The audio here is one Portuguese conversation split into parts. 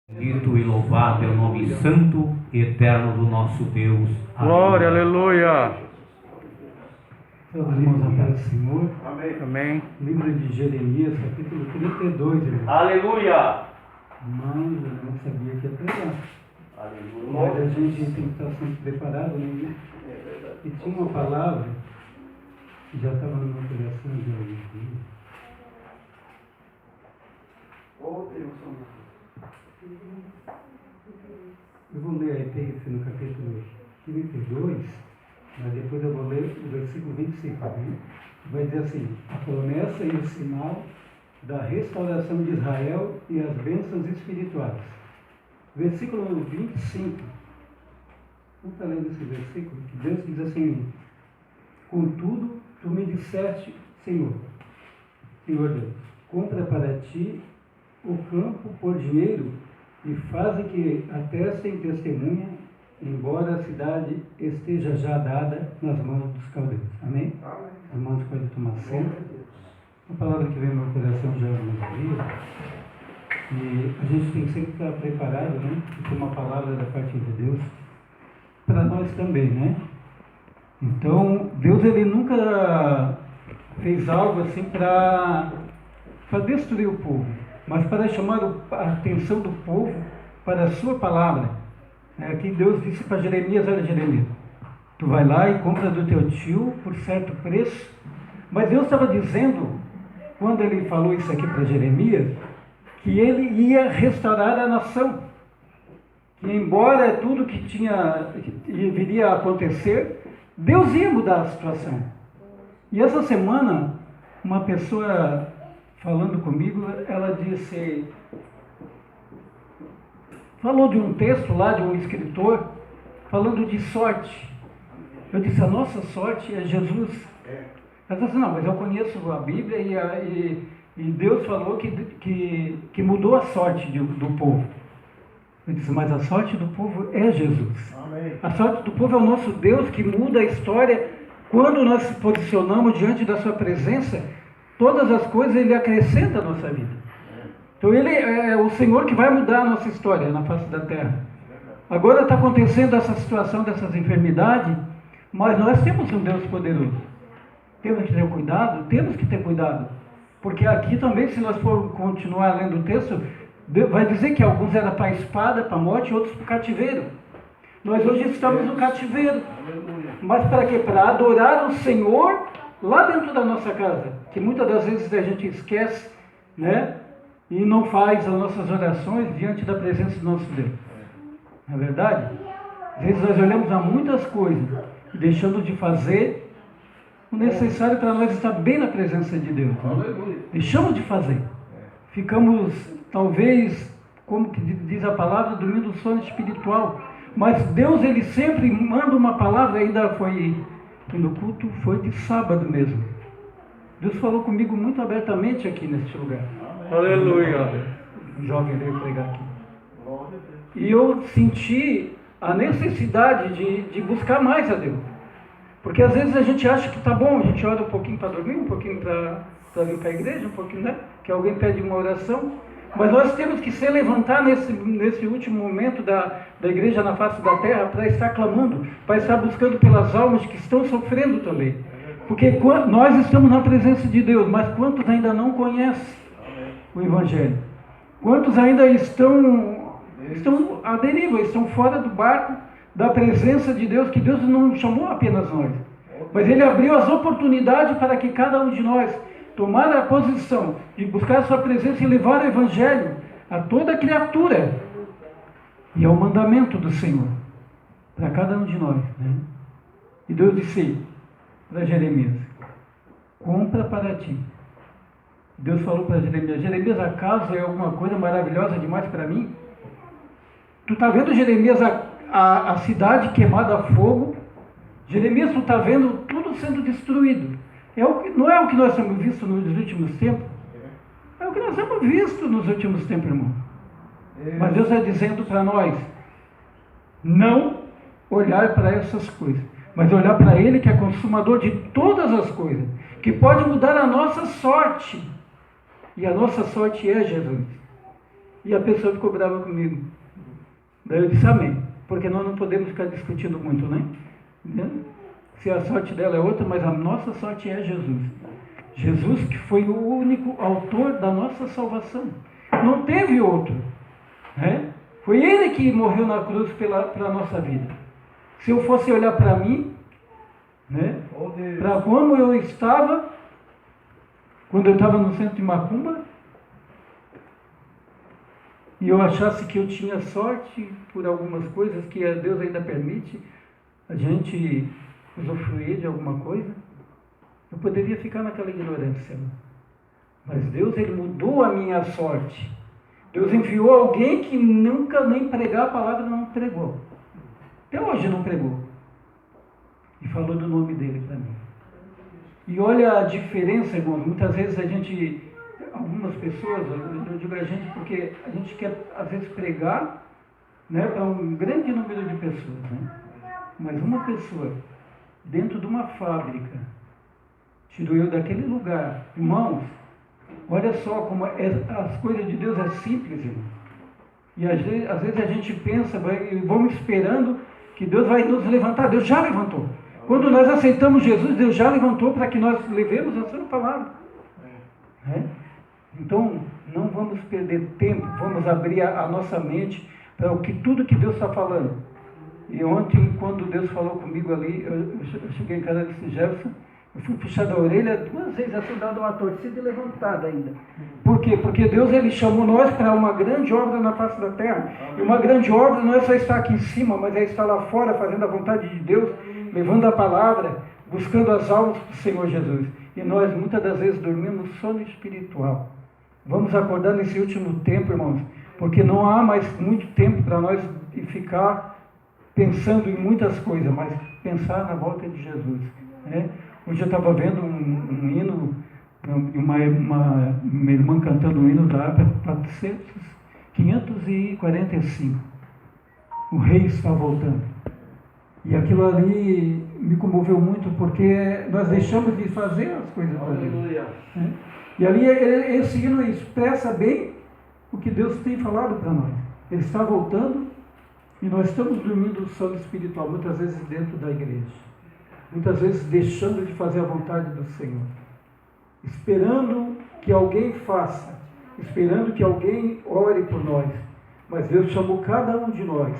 Bendito e louvado é o nome santo e eterno do nosso Deus. Glória, aleluia. Todos os irmãos, a paz do Senhor. Amém. Livro de Jeremias, capítulo 32, irmão. Aleluia. Mas eu não sabia que ia pegar. Aleluia. Mas a gente tem que estar sempre preparado, né? E tinha uma palavra que já estava no meu coração de alguns dias. Eu vou ler aí, tem no capítulo 32, mas depois eu vou ler o versículo 25. Né? Vai dizer assim: a promessa e o sinal da restauração de Israel e as bênçãos espirituais. Versículo 25. Vamos estar lendo esse versículo, que Deus diz assim: contudo, tu me disseste, Senhor Deus, compra para ti o campo por dinheiro e fazem que atestem testemunha, embora a cidade esteja já dada nas mãos dos caldeus. Amém? Amém. Os irmãos podem tomar centro. Uma palavra que vem no meu coração já há alguns dias. E a gente tem que sempre estar preparado, né? Com uma palavra da parte de Deus para nós também, né? Então, Deus ele nunca fez algo assim para destruir o povo, mas para chamar a atenção do povo para a sua palavra. Aqui Deus disse para Jeremias: olha, Jeremias, tu vai lá e compra do teu tio por certo preço. Mas Deus estava dizendo, quando ele falou isso aqui para Jeremias, que ele ia restaurar a nação. Que embora tudo que viria a acontecer, Deus ia mudar a situação. E essa semana, uma pessoa falando comigo, ela disse, falou de um texto lá de um escritor, falando de sorte. Eu disse: a nossa sorte é Jesus. Ela disse: não, mas eu conheço a Bíblia e Deus falou que mudou a sorte do povo. Eu disse: mas a sorte do povo é Jesus. Amém. A sorte do povo é o nosso Deus, que muda a história. Quando nós se posicionamos diante da sua presença, todas as coisas ele acrescenta a nossa vida. Então ele é o Senhor que vai mudar a nossa história na face da terra. Agora está acontecendo essa situação dessas enfermidades, mas nós temos um Deus poderoso. Temos que ter cuidado? Temos que ter cuidado. Porque aqui também, se nós formos continuar lendo o texto, vai dizer que alguns eram para a espada, para a morte, e outros para o cativeiro. Nós hoje estamos no cativeiro. Mas para quê? Para adorar o Senhor lá dentro da nossa casa. Que muitas das vezes a gente esquece, né? E não faz as nossas orações diante da presença do nosso Deus. Não é verdade? Às vezes nós olhamos a muitas coisas e deixamos de fazer o necessário para nós estar bem na presença de Deus. Né? Deixamos de fazer. Ficamos, talvez, como que diz a palavra, dormindo o sono espiritual. Mas Deus, ele sempre manda uma palavra. Ainda foi no culto, foi de sábado mesmo. Deus falou comigo muito abertamente aqui neste lugar. Aleluia. O jovem veio pregar aqui. E eu senti a necessidade de buscar mais a Deus. Porque às vezes a gente acha que está bom, a gente ora um pouquinho para dormir, um pouquinho para vir para a igreja, um pouquinho, né? Que alguém pede uma oração. Mas nós temos que se levantar nesse último momento da igreja na face da terra para estar clamando, para estar buscando pelas almas que estão sofrendo também. Porque nós estamos na presença de Deus, mas quantos ainda não conhecem o Evangelho? Quantos ainda estão à deriva, estão fora do barco da presença de Deus, que Deus não chamou apenas nós, mas Ele abriu as oportunidades para que cada um de nós tomar a posição de buscar a sua presença e levar o Evangelho a toda criatura. E é o mandamento do Senhor para cada um de nós, né? E Deus disse para Jeremias: compra para ti. Deus falou para Jeremias: Jeremias, acaso é alguma coisa maravilhosa demais para mim? Tu está vendo, Jeremias, a cidade queimada a fogo? Jeremias, tu está vendo tudo sendo destruído. Não é o que nós temos visto nos últimos tempos? É o que nós temos visto nos últimos tempos, irmão. Mas Deus está dizendo para nós: não olhar para essas coisas, mas olhar para Ele, que é consumador de todas as coisas, que pode mudar a nossa sorte. E a nossa sorte é Jesus. E a pessoa ficou brava comigo. Daí eu disse amém, porque nós não podemos ficar discutindo muito, né? Entendeu? Se a sorte dela é outra, mas a nossa sorte é Jesus. Jesus que foi o único autor da nossa salvação. Não teve outro. Né? Foi Ele que morreu na cruz pela nossa vida. Se eu fosse olhar para mim, né, para como eu estava, quando eu estava no centro de Macumba, e eu achasse que eu tinha sorte por algumas coisas que Deus ainda permite a gente usufruir de alguma coisa, eu poderia ficar naquela ignorância. Mas Deus, Ele mudou a minha sorte. Deus enviou alguém que nunca nem pregar a palavra não pregou. Até hoje não pregou. E falou do nome dele para mim. E olha a diferença, irmão. Muitas vezes a gente, algumas pessoas, eu digo a gente porque a gente quer às vezes pregar, né, para um grande número de pessoas. Né? Mas uma pessoa dentro de uma fábrica tirou eu daquele lugar. Irmãos, olha só como as coisas de Deus é simples, irmão. E às vezes a gente pensa, vamos esperando que Deus vai nos levantar. Deus já levantou. Quando nós aceitamos Jesus, Deus já levantou para que nós levemos a sua palavra. Então, não vamos perder tempo, vamos abrir a nossa mente para tudo que Deus está falando. E ontem, quando Deus falou comigo ali, eu cheguei em casa e disse, Jefferson, eu fui puxar da orelha 2 vezes, assim, dando uma torcida e levantada ainda. Por quê? Porque Deus, Ele chamou nós para uma grande obra na face da terra. E uma grande obra não é só estar aqui em cima, mas é estar lá fora, fazendo a vontade de Deus, levando a palavra, buscando as almas do Senhor Jesus. E nós, muitas das vezes, dormimos sono espiritual. Vamos acordar nesse último tempo, irmãos, porque não há mais muito tempo para nós ficar pensando em muitas coisas, mas pensar na volta de Jesus. Né? Hoje eu estava vendo um hino, uma irmã cantando um hino da APA 545. O rei está voltando. E aquilo ali me comoveu muito, porque nós deixamos de fazer as coisas para Deus. Né? E ali esse hino expressa bem o que Deus tem falado para nós. Ele está voltando e nós estamos dormindo o sono espiritual, muitas vezes dentro da igreja. Muitas vezes deixando de fazer a vontade do Senhor. Esperando que alguém faça. Esperando que alguém ore por nós. Mas Deus chamou cada um de nós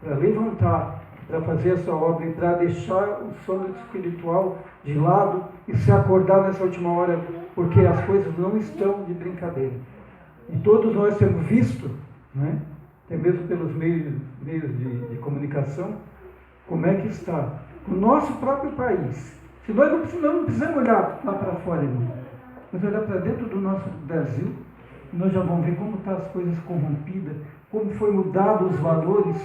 para levantar, para fazer essa obra e para deixar o sono espiritual de lado e se acordar nessa última hora, porque as coisas não estão de brincadeira. E todos nós temos visto, né, até mesmo pelos meios de comunicação, como é que está o nosso próprio país. Se nós não precisamos olhar lá para fora, irmão, mas olhar para dentro do nosso Brasil, nós já vamos ver como estão as coisas corrompidas, como foi mudado os valores.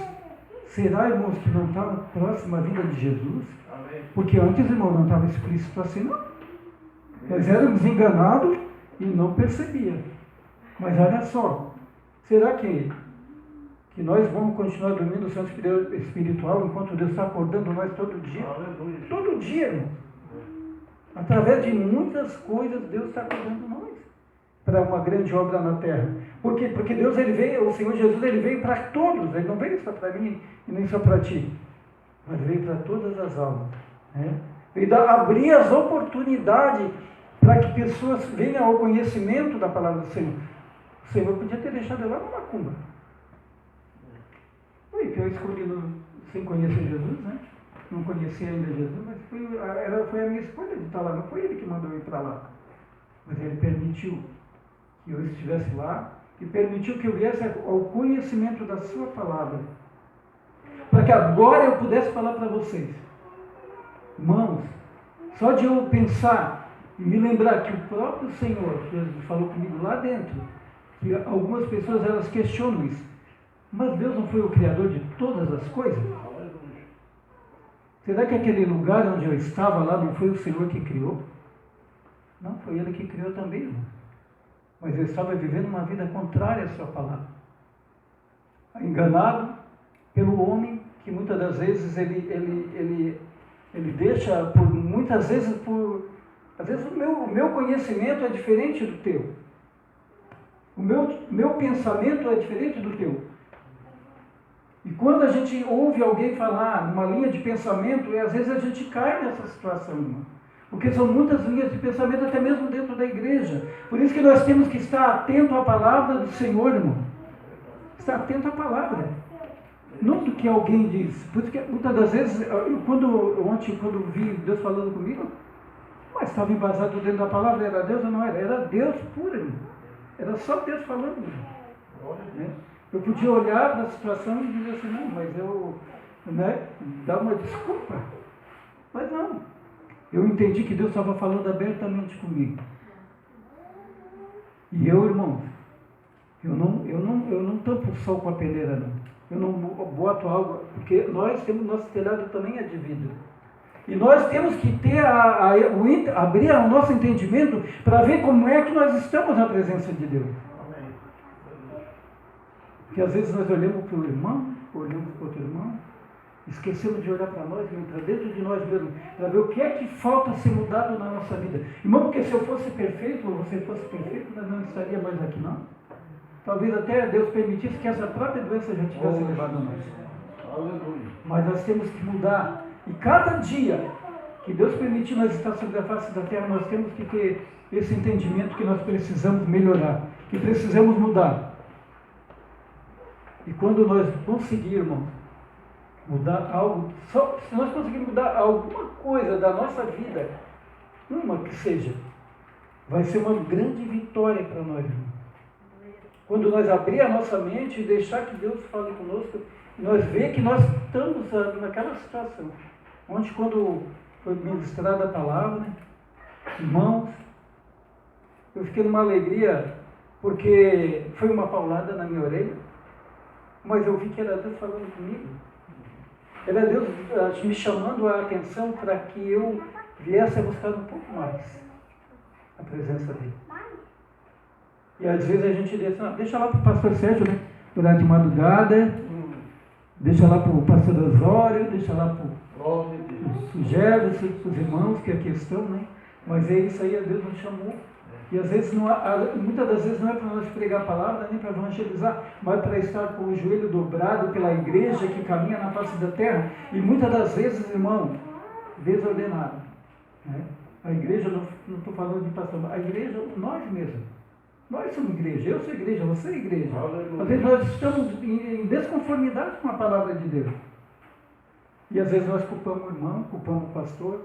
Será, irmãos, que não está próxima à vinda de Jesus? Amém. Porque antes, irmão, não estava explícito assim, não. Nós éramos enganados e não percebia. Mas olha só, será que nós vamos continuar dormindo no sono espiritual enquanto Deus está acordando nós todo dia? Aleluia. Todo dia, irmão. Através de muitas coisas, Deus está acordando nós para uma grande obra na terra. Por quê? Porque Deus, Ele veio, o Senhor Jesus, Ele veio para todos. Ele não veio só para mim e nem só para ti, mas veio para todas as almas. Né? Veio abrir as oportunidades para que pessoas venham ao conhecimento da palavra do Senhor. O Senhor podia ter deixado eu lá no Macumba. Foi que eu escolhi sem conhecer Jesus, né? Não conhecia ainda Jesus, mas foi a minha escolha de estar lá. Não foi Ele que mandou eu ir para lá. Mas Ele permitiu que eu estivesse lá e permitiu que eu viesse ao conhecimento da sua palavra. Para que agora eu pudesse falar para vocês. Irmãos, só de eu pensar e me lembrar que o próprio Senhor falou comigo lá dentro, que algumas pessoas elas questionam isso. Mas Deus não foi o Criador de todas as coisas? Será que aquele lugar onde eu estava lá não foi o Senhor que criou? Não, foi Ele que criou também, irmão. Mas eu estava vivendo uma vida contrária à sua palavra. Enganado pelo homem, que muitas das vezes ele deixa, muitas vezes às vezes o meu conhecimento é diferente do teu. O meu pensamento é diferente do teu. E quando a gente ouve alguém falar numa linha de pensamento, às vezes a gente cai nessa situação, irmão. Porque são muitas linhas de pensamento, até mesmo dentro da igreja. Por isso que nós temos que estar atento à palavra do Senhor, irmão. Estar atento à palavra. Não do que alguém diz. Por isso que muitas das vezes, ontem quando vi Deus falando comigo, mas estava embasado dentro da palavra, era Deus ou não era? Era Deus puro, irmão. Era só Deus falando, irmão. Né? Eu podia olhar para a situação e dizer assim, não, mas eu, dar uma desculpa. Mas não. Eu entendi que Deus estava falando abertamente comigo. E eu, irmão, eu não tampo o sol com a peneira, não. Eu não boto algo, porque nós temos, nosso telhado também é de vidro. E nós temos que ter abrir o nosso entendimento para ver como é que nós estamos na presença de Deus. Porque às vezes nós olhamos para o irmão, olhamos para o outro irmão, esquecemos de olhar para nós, para dentro de nós mesmos, para ver o que é que falta ser mudado na nossa vida. Irmão, porque se eu fosse perfeito, ou você fosse perfeito, nós não estaria mais aqui, não. Talvez até Deus permitisse que essa própria doença já tivesse levado a nós. Aleluia. Mas nós temos que mudar. E cada dia que Deus permitir nós estar sobre a face da terra, nós temos que ter esse entendimento que nós precisamos melhorar, que precisamos mudar. E quando nós conseguirmos mudar algo, se nós conseguirmos mudar alguma coisa da nossa vida, uma que seja, vai ser uma grande vitória para nós, irmão. Quando nós abrir a nossa mente e deixar que Deus fale conosco, nós ver que nós estamos naquela situação, onde quando foi ministrada a palavra, irmãos, eu fiquei numa alegria, porque foi uma paulada na minha orelha, mas eu vi que era Deus falando comigo. Era Deus me chamando a atenção para que eu viesse a buscar um pouco mais a presença dele. E às vezes a gente diz, não, deixa lá para o pastor Sérgio, né? Orar de madrugada, deixa lá para o pastor Osório, deixa lá para o Sugero, para os irmãos que aqui estão, né? Mas é isso aí, Deus nos chamou. E às vezes muitas das vezes não é para nós pregar a palavra, nem para evangelizar, mas para estar com o joelho dobrado pela igreja que caminha na face da terra. E muitas das vezes, irmão, desordenado. Né? A igreja, não estou falando de pastor, a igreja, nós mesmos. Nós somos igreja, eu sou igreja, você é igreja. Aleluia. Às vezes nós estamos em desconformidade com a palavra de Deus. E às vezes nós culpamos o irmão, culpamos o pastor.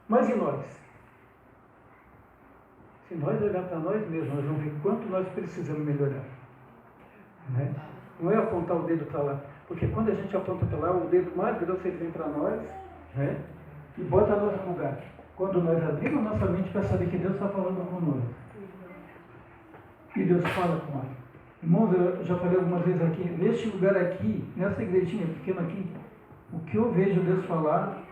Mas e nós? Se nós olhar para nós mesmos, nós vamos ver quanto nós precisamos melhorar. Né? Não é apontar o dedo para lá. Porque quando a gente aponta para lá, o dedo mais grosso ele vem para nós, né? E bota nós no lugar. Quando nós abrimos nossa mente para saber que Deus está falando conosco. E Deus fala com nós. Irmãos, eu já falei algumas vezes aqui, neste lugar aqui, nessa igrejinha pequena aqui, o que eu vejo Deus falar,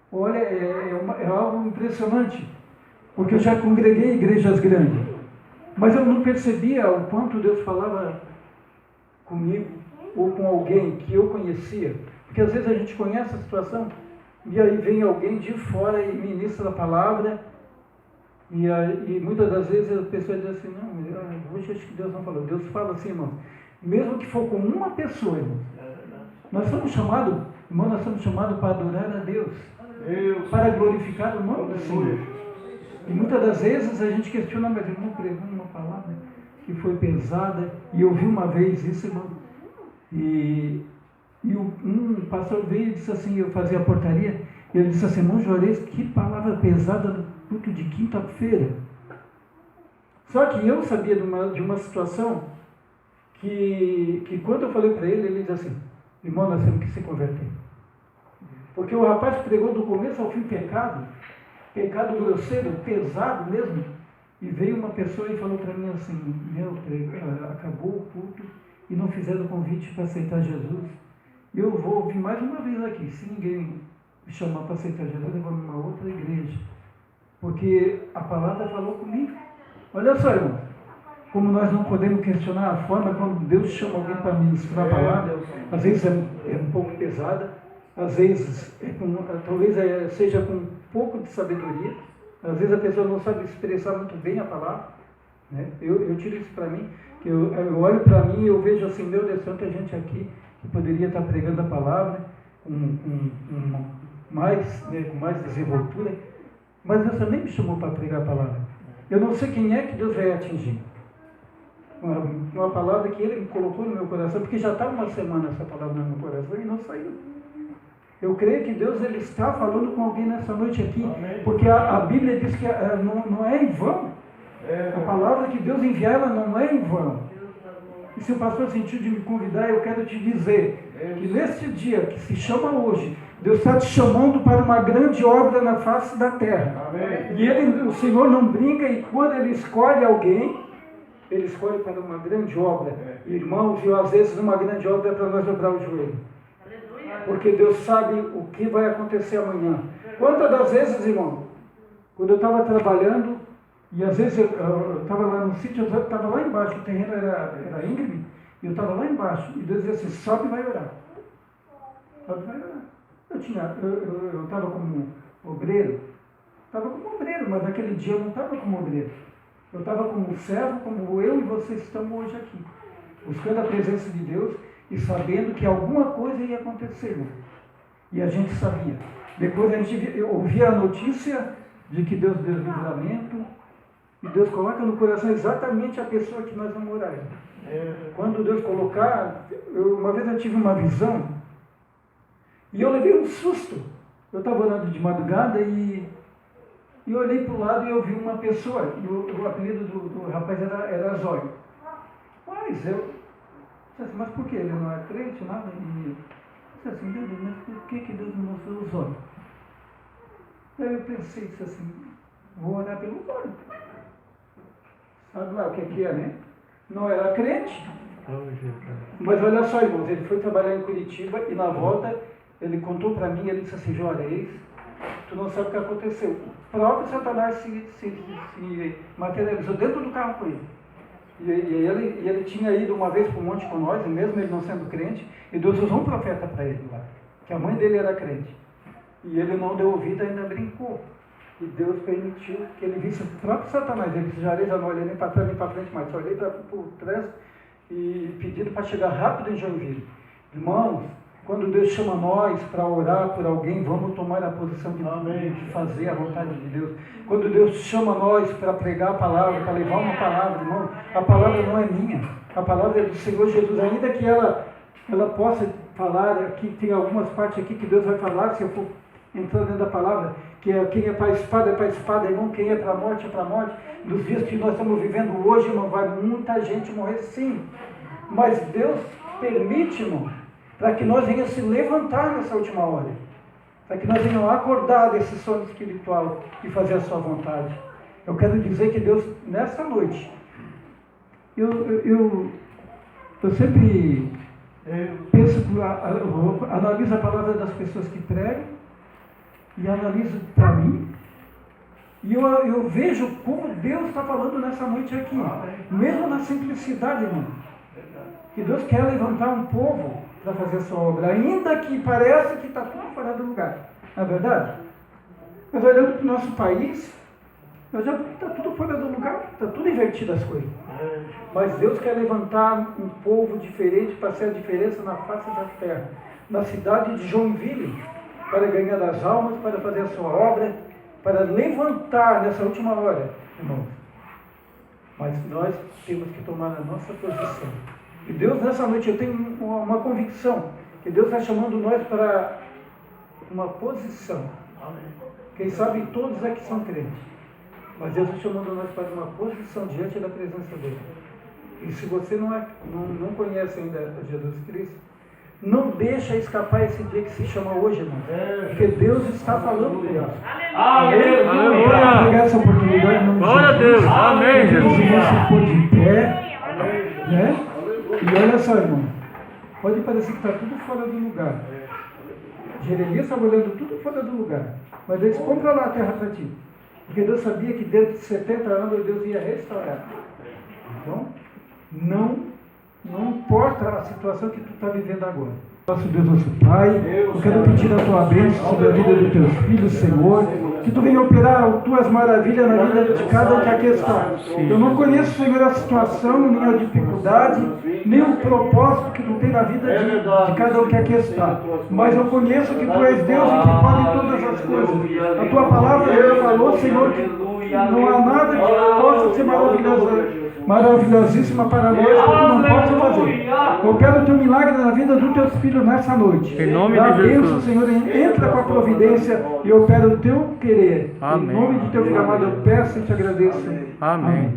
olha, é algo impressionante. Porque eu já congreguei em igrejas grandes, mas eu não percebia o quanto Deus falava comigo ou com alguém que eu conhecia. Porque às vezes a gente conhece a situação e aí vem alguém de fora e ministra a palavra e muitas das vezes a pessoa diz assim, não, hoje acho que Deus não falou. Deus fala assim, irmão, mesmo que for com uma pessoa, irmão, nós somos chamados, irmão, para adorar a Deus, para glorificar o nome do Senhor. E muitas das vezes a gente questiona, mas irmão, pregou uma palavra que foi pesada, e eu vi uma vez isso, irmão, e um pastor veio e disse assim, eu fazia a portaria, e ele disse assim, irmão Juarez, que palavra pesada no culto de quinta-feira. Só que eu sabia de uma situação que quando eu falei para ele, ele disse assim, irmão, nós temos que se converter. Porque o rapaz pregou do começo ao fim pecado grosseiro, pesado mesmo, e veio uma pessoa e falou para mim assim, acabou o culto e não fizeram o convite para aceitar Jesus. Eu vou vir mais uma vez aqui, se ninguém me chamar para aceitar Jesus, eu vou numa outra igreja, porque a palavra falou comigo. Olha só, irmão, como nós não podemos questionar a forma quando Deus chama alguém para ministrar a palavra, às vezes é um pouco pesada, às vezes, talvez seja com um pouco de sabedoria, às vezes a pessoa não sabe expressar muito bem a palavra, Né? Eu tiro isso para mim, que eu olho para mim e eu vejo assim, meu Deus, tanta gente aqui que poderia estar pregando a palavra com mais desenvoltura, mas Deus também me chamou para pregar a palavra. Eu não sei quem é que Deus vai atingir. Uma palavra que Ele me colocou no meu coração, porque já está uma semana essa palavra no meu coração e não saiu. Eu creio que Deus Ele está falando com alguém nessa noite aqui, porque a Bíblia diz que não é em vão. A palavra que Deus enviar, ela não é em vão. E se o pastor sentiu de me convidar, eu quero te dizer que neste dia, que se chama hoje, Deus está te chamando para uma grande obra na face da terra. Amém. E o Senhor não brinca, e quando Ele escolhe alguém, Ele escolhe para uma grande obra. Irmãos, e às vezes uma grande obra é para nós dobrar o joelho. Porque Deus sabe o que vai acontecer amanhã. Quantas das vezes, irmão, quando eu estava trabalhando, e às vezes eu estava lá no sítio, eu estava lá embaixo, o terreno era íngreme, e eu estava lá embaixo, e Deus dizia assim, sobe e vai orar. Sobe e vai orar. Eu estava como obreiro, mas naquele dia eu não estava como obreiro. Eu estava como servo, como eu e vocês estamos hoje aqui, buscando a presença de Deus e sabendo que alguma coisa ia acontecer, irmão. E a gente sabia. Depois a gente ouvia a notícia de que Deus deu livramento, e Deus coloca no coração exatamente a pessoa que nós vamos orar. Quando Deus colocar, uma vez eu tive uma visão, e eu levei um susto. Eu estava orando de madrugada e eu olhei para o lado e eu vi uma pessoa, e o apelido do rapaz era Zóio. Mas eu disse assim, mas por que? Ele não é crente, nada? E eu disse assim, Deus, mas por que Deus me mostrou o Zóio? Aí eu pensei, disse assim, vou orar pelo Zóio. Sabe lá o que é, né? Não era crente. Mas olha só, irmãos, ele foi trabalhar em Curitiba e na volta ele contou para mim, ele disse assim, Juarez, tu não sabe o que aconteceu. O próprio Satanás se materializou dentro do carro com ele. E ele tinha ido uma vez para o monte com nós, e mesmo ele não sendo crente, e Deus usou um profeta para ele lá, que a mãe dele era crente. E ele não deu ouvido, ainda brincou. E Deus permitiu que ele visse o próprio Satanás. Ele disse, Juarez, eu não olhei nem para trás nem para frente, mas só olhei para o trânsito e pedindo para chegar rápido em Joinville. Irmãos, quando Deus chama nós para orar por alguém, vamos tomar a posição de fazer a vontade de Deus. Quando Deus chama nós para pregar a palavra, para levar uma palavra, irmão, a palavra não é minha, a palavra é do Senhor Jesus, ainda que ela possa falar, aqui tem algumas partes aqui que Deus vai falar, se eu for entrando dentro da palavra, que quem é para a espada, irmão, quem é para a morte, é para a morte. Dos dias que nós estamos vivendo hoje, irmão, vai muita gente morrer sim, mas Deus permite, irmão, para que nós venhamos se levantar nessa última hora, para que nós venhamos acordar desse sono espiritual e fazer a sua vontade. Eu quero dizer que Deus, nessa noite, eu sempre penso, analiso a palavra das pessoas que pregam, e analiso para mim, e eu vejo como Deus está falando nessa noite aqui, mesmo na simplicidade, irmão, que Deus quer levantar um povo para fazer a sua obra, ainda que pareça que está tudo fora do lugar, não é verdade? Mas olhando para o nosso país, nós já vimos que está tudo fora do lugar, está tudo invertido as coisas. Mas Deus quer levantar um povo diferente para ser a diferença na face da terra, na cidade de Joinville, para ganhar as almas, para fazer a sua obra, para levantar nessa última hora, irmãos. Mas nós temos que tomar a nossa posição. E Deus, nessa noite, eu tenho uma convicção, que Deus está chamando nós para uma posição. Quem sabe todos aqui são crentes, mas Deus está chamando nós para uma posição diante da presença dele. E se você não conhece ainda Jesus Cristo, não deixa escapar esse dia que se chama hoje, irmão. Porque Deus está falando por nós. Aleluia! Vou pegar essa oportunidade, não. Glória a Deus! Amém, Jesus, Jesus! você pôr de pé, né? E olha só, irmão, pode parecer que está tudo fora do lugar. Jeremias estava olhando tudo fora do lugar, mas Deus compra lá a terra para ti, porque Deus sabia que dentro de 70 anos Deus ia restaurar. Então, não Não importa a situação que tu está vivendo agora. Nosso Deus, nosso Pai, eu quero pedir a tua bênção sobre a vida dos teus filhos, Senhor, que tu venha operar as tuas maravilhas na vida de cada um que aqui está. Eu não conheço, Senhor, a situação, nem a dificuldade, nem o propósito que tu tem na vida de cada um que aqui está. Mas eu conheço que tu és Deus e que pode todas as coisas. A tua palavra já falou, Senhor, que não há nada que possa ser maravilhosíssima para nós que tu não possa fazer. Eu quero o teu milagre na vida dos teus filhos nessa noite. Em nome Dá de Jesus. bênção, Senhor, entra com a providência e opera o teu querer. Amém. Em nome de teu filho amado eu peço e te agradeço. Amém.